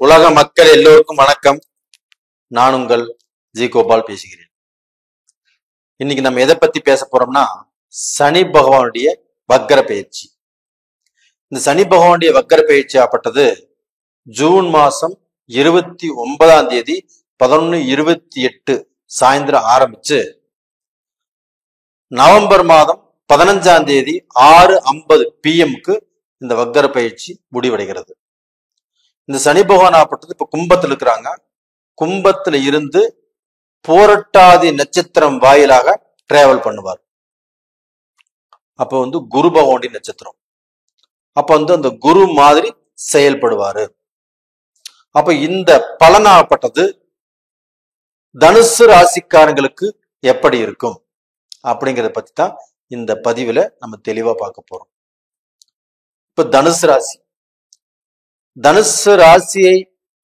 உலக மக்கள் எல்லோருக்கும் வணக்கம். நான் உங்கள் ஜி கோபால் பேசுகிறேன். இன்னைக்கு நம்ம எதை பத்தி பேச போறோம்னா சனி பகவானுடைய வக்கர பயிற்சி. இந்த சனி பகவானுடைய வக்கர பயிற்சி ஆப்பட்டது ஜூன் மாசம் 29ஆம் தேதி 11:28 சாயந்தரம் ஆரம்பிச்சு நவம்பர் மாதம் 15ஆம் தேதி 6:50 PM இந்த வக்கர பயிற்சி முடிவடைகிறது. இந்த சனி பகவான் ஆப்பட்டது இப்ப கும்பத்துல இருக்கிறாங்க. கும்பத்துல இருந்து போரட்டாதி நட்சத்திரம் வாயிலாக டிராவல் பண்ணுவார். அப்ப குரு பகவானுடைய நட்சத்திரம். அப்ப அந்த குரு மாதிரி செயல்படுவாரு. அப்ப இந்த பலனாகப்பட்டது தனுசு ராசிக்காரங்களுக்கு எப்படி இருக்கும் அப்படிங்கிறத பத்தி தான் இந்த பதிவுல நம்ம தெளிவா பார்க்க போறோம். இப்ப தனுசு ராசியை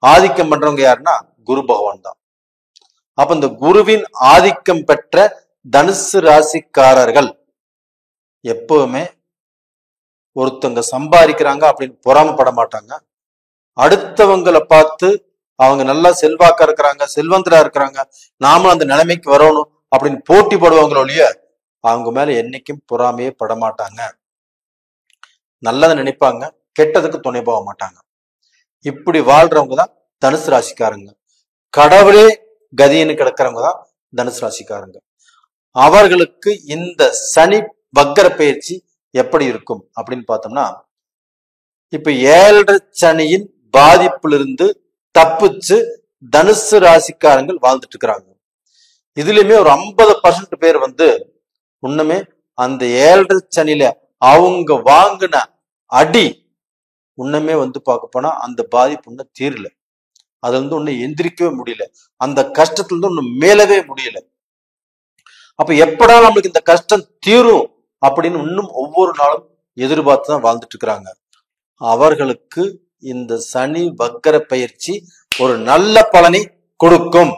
ஆதிக்கம் பண்றவங்க யாருன்னா குரு பகவான் தான். அப்ப இந்த குருவின் ஆதிக்கம் பெற்ற தனுசு ராசிக்காரர்கள் எப்பவுமே ஒருத்தவங்க சம்பாதிக்கிறாங்க அப்படின்னு பொறாமப்பட மாட்டாங்க. அடுத்தவங்களை பார்த்து அவங்க நல்லா செல்வாக்கா இருக்கிறாங்க, செல்வந்தரா இருக்கிறாங்க, நாமளும் அந்த நிலைமைக்கு வரணும் அப்படின்னு போட்டி போடுவாங்களோலிய அவங்க மேல என்னைக்கும் பொறாமையே பட மாட்டாங்க. நல்லதை நினைப்பாங்க, கெட்டதுக்கு துணை போக மாட்டாங்க. இப்படி வாழ்றவங்க தான் தனுசு ராசிக்காரங்க. கடவுளே கதின்னு கிடக்கிறவங்க தான் தனுசு ராசிக்காரங்க. அவர்களுக்கு இந்த சனி வக்கர பயிற்சி எப்படி இருக்கும் அப்படின்னு பார்த்தோம்னா, இப்ப 7.5 சனியின் பாதிப்பிலிருந்து தப்பிச்சு தனுசு ராசிக்காரங்கள் வாழ்ந்துட்டு இருக்கிறாங்க. இதுலயுமே ஒரு 50% பேர் இன்னுமே அந்த 7.5 சனியில அவங்க வாங்கின அடி இன்னுமே பார்க்க போனா அந்த பாதிப்பு இன்னும் தீரல. அது ஒன்னும் எந்திரிக்கவே முடியல. அந்த கஷ்டத்துல இருந்து ஒன்னும் மேலவே முடியல. அப்ப எப்படா நம்மளுக்கு இந்த கஷ்டம் தீரும் அப்படின்னு இன்னும் ஒவ்வொரு நாளும் எதிர்பார்த்து தான் வாழ்ந்துட்டு இருக்கிறாங்க. அவர்களுக்கு இந்த சனி வக்கர பயிற்சி ஒரு நல்ல பலனை கொடுக்கும்.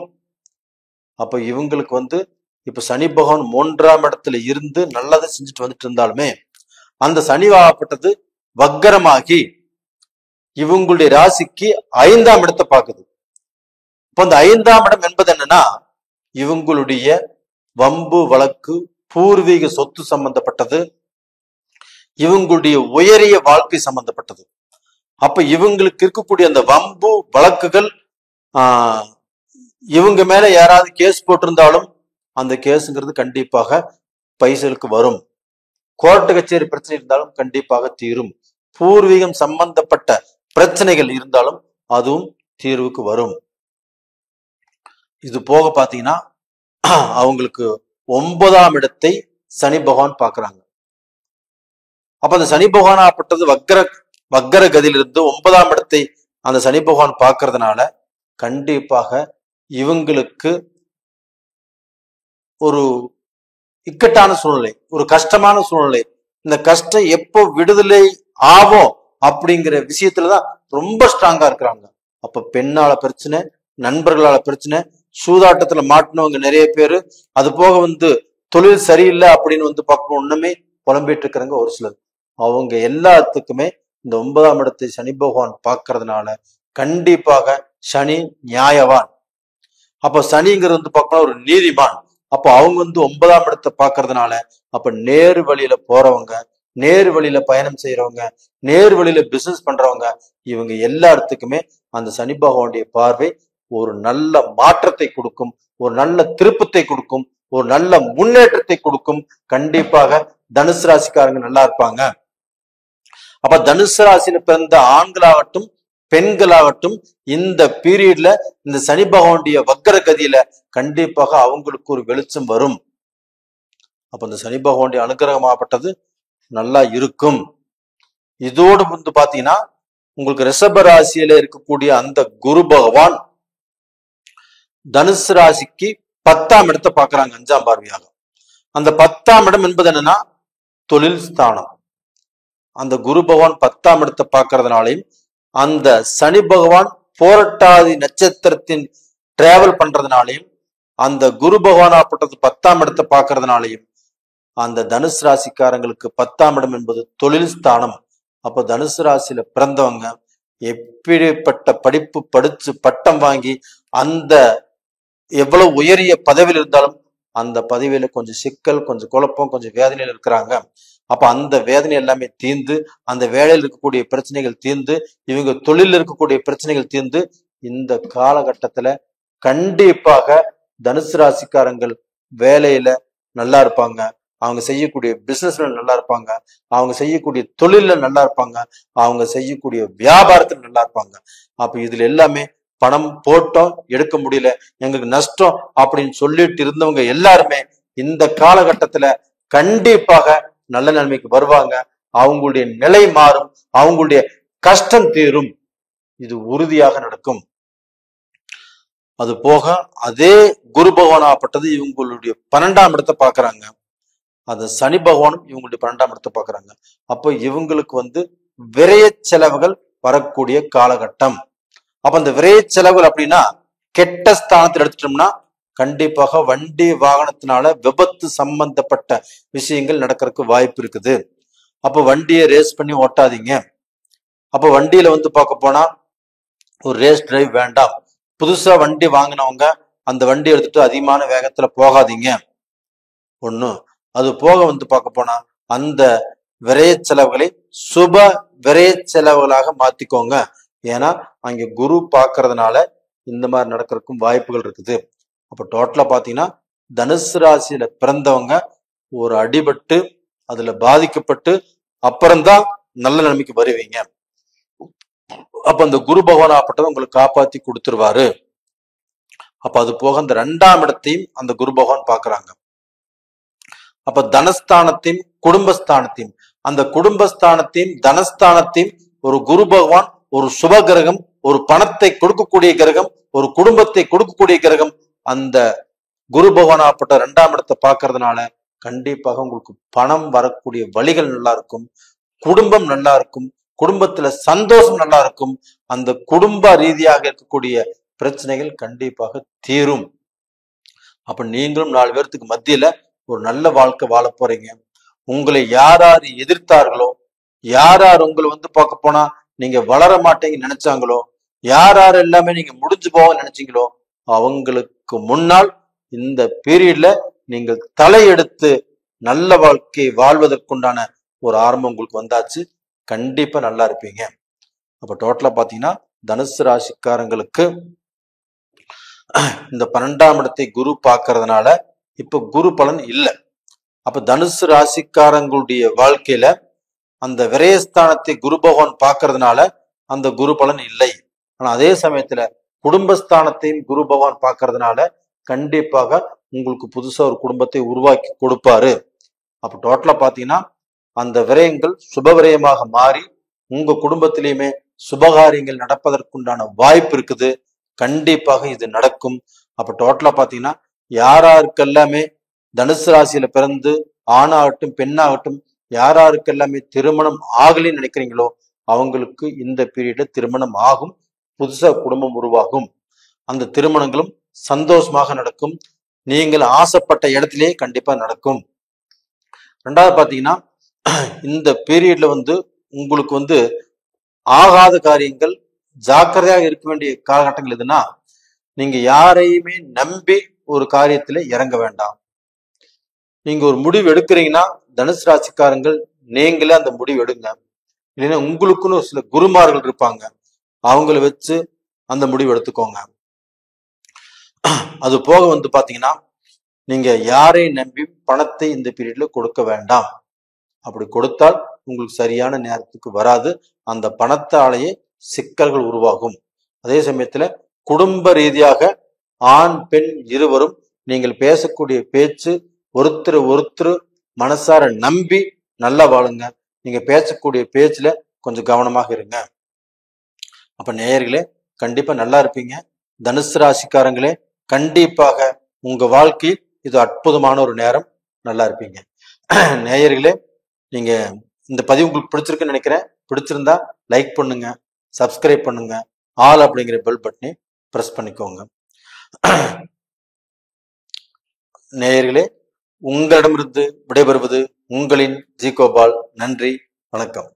அப்ப இவங்களுக்கு இப்ப சனி பகவான் 3ஆம் இடத்துல இருந்து நல்லதை செஞ்சுட்டு வந்துட்டு இருந்தாலுமே அந்த சனி ஆகப்பட்டது வக்கரமாகி இவங்களுடைய ராசிக்கு 5ஆம் இடத்தை பார்க்குது. இப்ப அந்த 5ஆம் இடம் என்பது என்னன்னா இவங்களுடைய வம்பு வழக்கு, பூர்வீக சொத்து சம்பந்தப்பட்டது, இவங்களுடைய உயரிய வாழ்க்கை சம்பந்தப்பட்டது. அப்ப இவங்களுக்கு இருக்கக்கூடிய அந்த வம்பு வழக்குகள், இவங்க மேல யாராவது கேஸ் போட்டிருந்தாலும் அந்த கேஸுங்கிறது கண்டிப்பாக பைசலுக்கு வரும். கோர்ட்டு கச்சேரி பிரச்சனை இருந்தாலும் கண்டிப்பாக தீரும். பூர்வீகம் சம்பந்தப்பட்ட பிரச்சனைகள் இருந்தாலும் அதுவும் தீர்வுக்கு வரும். இது போக பாத்தீங்கன்னா அவங்களுக்கு 9ஆம் இடத்தை சனி பகவான் பாக்குறாங்க. அப்ப அந்த சனி பகவான் ஆப்பட்டது வக்கர கதியிலிருந்து 9ஆம் இடத்தை அந்த சனி பகவான் பாக்குறதுனால கண்டிப்பாக இவங்களுக்கு ஒரு இக்கட்டான சூழ்நிலை, ஒரு கஷ்டமான சூழ்நிலை, இந்த கஷ்டம் எப்போ விடுதலை ஆகும் அப்படிங்கிற விஷயத்துலதான் ரொம்ப ஸ்ட்ராங்கா இருக்கிறாங்க. அப்ப பெண்ணால பிரச்சனை, நண்பர்களால பிரச்சனை, சூதாட்டத்துல மாட்டினவங்க நிறைய பேரு, அது போக தொழில் சரியில்லை அப்படின்னு பார்க்கணும் ஒண்ணுமே புலம்பிட்டு இருக்கிறாங்க ஒரு சிலர். அவங்க எல்லாத்துக்குமே இந்த 9ஆம் இடத்தை சனி பகவான் பார்க்கறதுனால கண்டிப்பாக சனி நியாயவான். அப்ப சனிங்கிறது பார்க்கணும் ஒரு நீதிமான். அப்ப அவங்க 9ஆம் இடத்தை பார்க்கறதுனால அப்ப நேரு வழியில போறவங்க, நேரு வழியில பயணம் செய்யறவங்க, நேரு வழியில பிசினஸ் பண்றவங்க, இவங்க எல்லாத்துக்குமே அந்த சனி பகவானுடைய பார்வை ஒரு நல்ல மாற்றத்தை கொடுக்கும், ஒரு நல்ல திருப்பத்தை கொடுக்கும், ஒரு நல்ல முன்னேற்றத்தை கொடுக்கும். கண்டிப்பாக தனுசு ராசிக்காரங்க நல்லா இருப்பாங்க. அப்ப தனுசு ராசியில பிறந்த ஆண்களாகட்டும் பெண்களாகட்டும் இந்த பீரியட்ல இந்த சனி பகவானுடைய வக்கர கதியில கண்டிப்பாக அவங்களுக்கு ஒரு வெளிச்சம் வரும். அப்ப இந்த சனி பகவானுடைய அனுகிரகமாகப்பட்டது நல்லா இருக்கும். இதோடு பாத்தீங்கன்னா உங்களுக்கு ரிஷப ராசியில இருக்கக்கூடிய அந்த குரு பகவான் தனுசு ராசிக்கு 10ஆம் இடத்தை பாக்குறாங்க 5ஆம் பார்வையாக. அந்த 10ஆம் இடம் என்பது என்னன்னா தொழில் ஸ்தானம். அந்த குரு பகவான் 10ஆம் இடத்தை பார்க்கறதுனாலையும் அந்த சனி பகவான் போரட்டாதி நட்சத்திரத்தின் டிராவல் பண்றதுனாலையும் அந்த குரு பகவான் ஆப்பட்டது 10ஆம் இடத்தை பார்க்கறதுனாலையும் அந்த தனுசு ராசிக்காரங்களுக்கு 10ஆம் இடம் என்பது தொழில் ஸ்தானம். அப்ப தனுசு ராசியில பிறந்தவங்க எப்படிப்பட்ட படிப்பு படிச்சு பட்டம் வாங்கி அந்த எவ்வளவு உயரிய பதவியில் இருந்தாலும் அந்த பதவியில கொஞ்சம் சிக்கல், கொஞ்சம் குழப்பம், கொஞ்சம் வேதனையில் இருக்கிறாங்க. அப்ப அந்த வேதனை எல்லாமே தீர்ந்து, அந்த வேலையில் இருக்கக்கூடிய பிரச்சனைகள் தீர்ந்து, இவங்க தொழில் இருக்கக்கூடிய பிரச்சனைகள் தீர்ந்து, இந்த காலகட்டத்துல கண்டிப்பாக தனுசு ராசிக்காரங்கள் வேலையில நல்லா இருப்பாங்க. அவங்க செய்யக்கூடிய பிசினஸ்ல நல்லா இருப்பாங்க. அவங்க செய்யக்கூடிய தொழில்ல நல்லா இருப்பாங்க. அவங்க செய்யக்கூடிய வியாபாரத்துல நல்லா இருப்பாங்க. அப்ப இதுல எல்லாமே பணம் போட்டோம், எடுக்க முடியல, எங்களுக்கு நஷ்டம் அப்படின்னு சொல்லிட்டு இருந்தவங்க எல்லாருமே இந்த காலகட்டத்துல கண்டிப்பாக நல்ல நிலைமைக்கு வருவாங்க. அவங்களுடைய நிலை மாறும், அவங்களுடைய கஷ்டம் தீரும். இது உறுதியாக நடக்கும். அது போக அதே குரு பகவான் ஆப்பட்டது இவங்களுடைய 12ஆம் இடத்தை பாக்குறாங்க. அது சனி பகவானும் இவங்களுடைய 12ஆம் இடத்தை பாக்குறாங்க. அப்போ இவங்களுக்கு விரய செலவுகள் வரக்கூடிய காலகட்டம். அப்ப அந்த விரய செலவுகள் அப்படின்னா கெட்ட ஸ்தானத்தில் எடுத்துட்டோம்னா கண்டிப்பாக வண்டி வாகனத்தினால விபத்து சம்பந்தப்பட்ட விஷயங்கள் நடக்கிறதுக்கு வாய்ப்பு இருக்குது. அப்ப வண்டியை ரேஸ் பண்ணி ஓட்டாதீங்க. அப்ப வண்டியில பார்க்க போனா ஒரு ரேஸ் டிரைவ் வேண்டாம். புதுசா வண்டி வாங்கினவங்க அந்த வண்டி எடுத்துட்டு அதிகமான வேகத்துல போகாதீங்க. ஒண்ணு. அது போக பார்க்க போனா அந்த விரய செலவுகளை சுப விரய செலவுகளாக மாத்திக்கோங்க. ஏன்னா அங்க குரு பாக்குறதுனால இந்த மாதிரி நடக்கிறதுக்கும் வாய்ப்புகள் இருக்குது. அப்ப டோட்டலா பாத்தீங்கன்னா தனுசு ராசியில பிறந்தவங்க ஒரு அடிபட்டு அதுல பாதிக்கப்பட்டு அப்புறம்தான் நல்ல நிலைமைக்கு வருவீங்க. அப்ப அந்த குரு பகவான் ஆப்பட்டதை உங்களுக்கு காப்பாத்தி கொடுத்துருவாரு. அப்ப அது போக அந்த 2ஆம் இடத்தையும் அந்த குரு பகவான் பாக்குறாங்க. அப்ப தனஸ்தானத்தையும் குடும்பஸ்தானத்தையும் அந்த குடும்பஸ்தானத்தையும் தனஸ்தானத்தையும் ஒரு குரு பகவான், ஒரு சுப கிரகம், ஒரு பணத்தை கொடுக்கக்கூடிய கிரகம், ஒரு குடும்பத்தை கொடுக்கக்கூடிய கிரகம், அந்த குரு பகவான் ஆப்பட்ட 2ஆம் இடத்தை பாக்குறதுனால கண்டிப்பாக உங்களுக்கு பணம் வரக்கூடிய வழிகள் நல்லா இருக்கும், குடும்பம் நல்லா இருக்கும், குடும்பத்துல சந்தோஷம் நல்லா இருக்கும், அந்த குடும்ப ரீதியாக இருக்கக்கூடிய பிரச்சனைகள் கண்டிப்பாக தீரும். அப்ப நீங்களும் 4 பேர்த்துக்கு மத்தியில ஒரு நல்ல வாழ்க்கை வாழ போறீங்க. உங்களை யார் யார் எதிர்த்தார்களோ, யார் யார் உங்களை பார்க்க போனா நீங்க வளர மாட்டீங்கன்னு நினைச்சாங்களோ, யார் யார் எல்லாமே நீங்க முடிஞ்சு போக நினைச்சீங்களோ, அவங்களுக்கு முன்னால் இந்த பீரியட்ல நீங்கள் தலையெடுத்து நல்ல வாழ்க்கை வாழ்வதற்குண்டான ஒரு ஆரம்பம் உங்களுக்கு வந்தாச்சு. கண்டிப்பா நல்லா இருப்பீங்க. அப்ப டோட்டலா பாத்தீங்கன்னா தனுசு ராசிக்காரங்களுக்கு இந்த 12ஆம் இடத்தை குரு பாக்குறதுனால இப்ப குரு பலன் இல்லை. அப்ப தனுசு ராசிக்காரங்களுடைய வாழ்க்கையில அந்த விரயஸ்தானத்தை குரு பகவான் பாக்குறதுனால அந்த குரு பலன் இல்லை. ஆனா அதே சமயத்துல குடும்பஸ்தானத்தையும் குரு பகவான் பாக்குறதுனால கண்டிப்பாக உங்களுக்கு புதுசா ஒரு குடும்பத்தை உருவாக்கி கொடுப்பாரு. அப்ப டோட்டலா பாத்தீங்கன்னா அந்த விரயங்கள் சுப விரயமாக மாறி உங்க குடும்பத்திலையுமே சுபகாரியங்கள் நடப்பதற்குண்டான வாய்ப்பு இருக்குது. கண்டிப்பாக இது நடக்கும். அப்ப டோட்டலா பாத்தீங்கன்னா யாராருக்கெல்லாமே தனுசு ராசியில பிறந்து ஆணாகட்டும் பெண்ணாகட்டும் யாராருக்கெல்லாமே திருமணம் ஆகலைன்னு நினைக்கிறீங்களோ அவங்களுக்கு இந்த பீரியட்ல திருமணம் ஆகும், புதுசா குடும்பம் உருவாகும். அந்த திருமணங்களும் சந்தோஷமாக நடக்கும். நீங்கள் ஆசைப்பட்ட இடத்திலேயே கண்டிப்பா நடக்கும். 2வது பாத்தீங்கன்னா இந்த பீரியட்ல உங்களுக்கு ஆகாத காரியங்கள் ஜாக்கிரதையாக இருக்க வேண்டிய காலகட்டங்கள் எதுனா, நீங்க யாரையுமே நம்பி ஒரு காரியத்துல இறங்க வேண்டாம். நீங்க ஒரு முடிவு எடுக்கிறீங்கன்னா தனுசு ராசிக்காரங்கள் நீங்களே அந்த முடிவு எடுங்க. இல்லைன்னா உங்களுக்குன்னு ஒரு சில குருமார்கள் இருப்பாங்க, அவங்கள வச்சு அந்த முடிவு எடுத்துக்கோங்க. அது போக பாத்தீங்கன்னா நீங்க யாரையும் நம்பி பணத்தை இந்த பீரியட்ல கொடுக்க வேண்டாம். அப்படி கொடுத்தால் உங்களுக்கு சரியான நேரத்துக்கு வராது. அந்த பணத்தாலேயே சிக்கல்கள் உருவாகும். அதே சமயத்துல குடும்ப ரீதியாக ஆண் பெண் இருவரும் நீங்கள் பேசக்கூடிய பேச்சு ஒருத்தர் மனசார நம்பி நல்லா வாழுங்க. நீங்க பேசக்கூடிய பேச்சுல கொஞ்சம் கவனமாக இருங்க. அப்ப நேயர்களே கண்டிப்பா நல்லா இருப்பீங்க. தனுசு ராசிக்காரங்களே கண்டிப்பாக உங்க வாழ்க்கையில் இது அற்புதமான ஒரு நேரம், நல்லா இருப்பீங்க. நேயர்களே நீங்க இந்த பதிவு உங்களுக்கு பிடிச்சிருக்குன்னு நினைக்கிறேன். பிடிச்சிருந்தா லைக் பண்ணுங்க, சப்ஸ்கிரைப் பண்ணுங்க, ஆல் அப்படிங்கிற பெல் பட்டனை பிரஸ் பண்ணிக்கோங்க. நேயர்களே உங்களிடமிருந்து விடைபெறுவது உங்களின் ஜி கோபால். நன்றி, வணக்கம்.